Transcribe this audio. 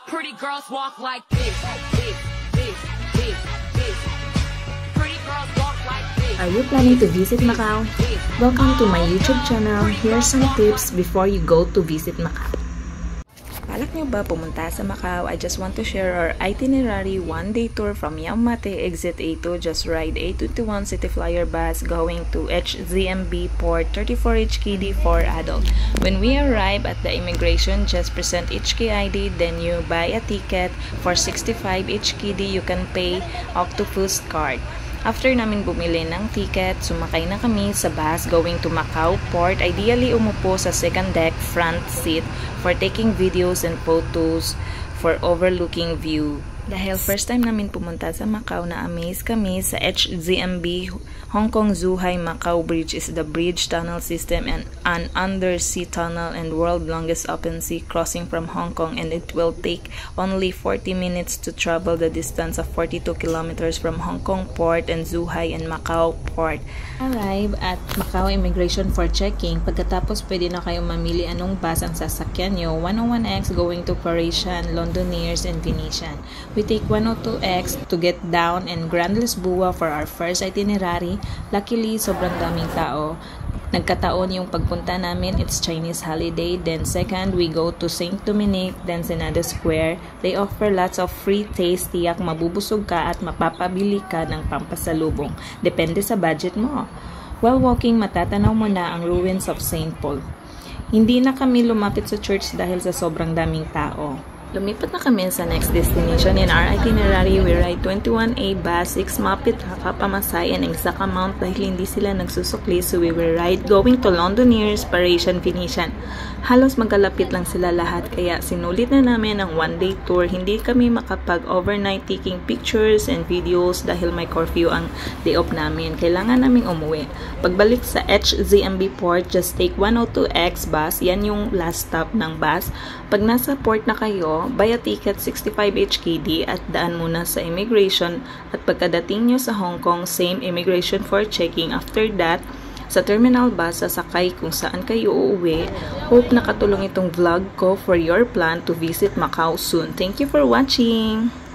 Pretty girls walk like this, this, this, this, this. Pretty girls walk like this. Are you planning to visit Macau? Welcome to my YouTube channel. Here are some tips before you go to visit Macau. Balak nyo ba pumunta sa Macau? I just want to share our itinerary one-day tour from Yaumate Exit A2. Just ride A21 City Flyer bus going to HZMB Port 34 HKD for adult. When we arrive at the immigration, just present HKID, then you buy a ticket for 65 HKD. You can pay Octopus card. After namin bumili ng ticket, sumakay na kami sa bus going to Macau Port. Ideally, umupo sa second deck front seat for taking videos and photos for overlooking view. Dahil first time namin pumunta sa Macau, na-amaze kami sa HZMB Hong Kong Zhuhai Macau Bridge is the bridge tunnel system and an undersea tunnel and world longest open sea crossing from Hong Kong, and it will take only 40 minutes to travel the distance of 42 kilometers from Hong Kong Port and Zhuhai and Macau Port. Arrive at Macau Immigration for checking. Pagkatapos, pwede na kayong mamili anong bus ang sasakyan nyo. 101X going to Parisian, Londoners, and Venetian. We take 102X to get down in Grand Lisboa for our first itinerary. Luckily, sobrang daming tao. Nagkataon yung pagpunta namin, it's Chinese holiday. Then second, we go to St. Dominic, then Senado Square. They offer lots of free taste. Tiyak mabubusog ka at mapapabili ka ng pampasalubong. Depende sa budget mo. While walking, matatanaw mo na ang ruins of St. Paul. Hindi na kami lumapit sa church dahil sa sobrang daming tao. Lumipat na kami sa next destination. In our itinerary, we ride 21A bus, 6 mapit pamasahe and exact amount dahil hindi sila nagsusukli, so we will ride going to Londoners, Parisian, Venetian. Halos magkalapit lang sila lahat, kaya sinulit na namin ang one-day tour. Hindi kami makapag-overnight taking pictures and videos dahil may curfew ang day off namin. Kailangan naming umuwi. Pagbalik sa HZMB Port, just take 102X bus. Yan yung last stop ng bus. Pag nasa port na kayo, buy a ticket 65 HKD at daan muna sa immigration, at pagkadating nyo sa Hong Kong, same immigration for checking. After that, sa terminal bus, sasakay kung saan kayo uuwi. Hope nakatulong itong vlog ko for your plan to visit Macau soon. Thank you for watching!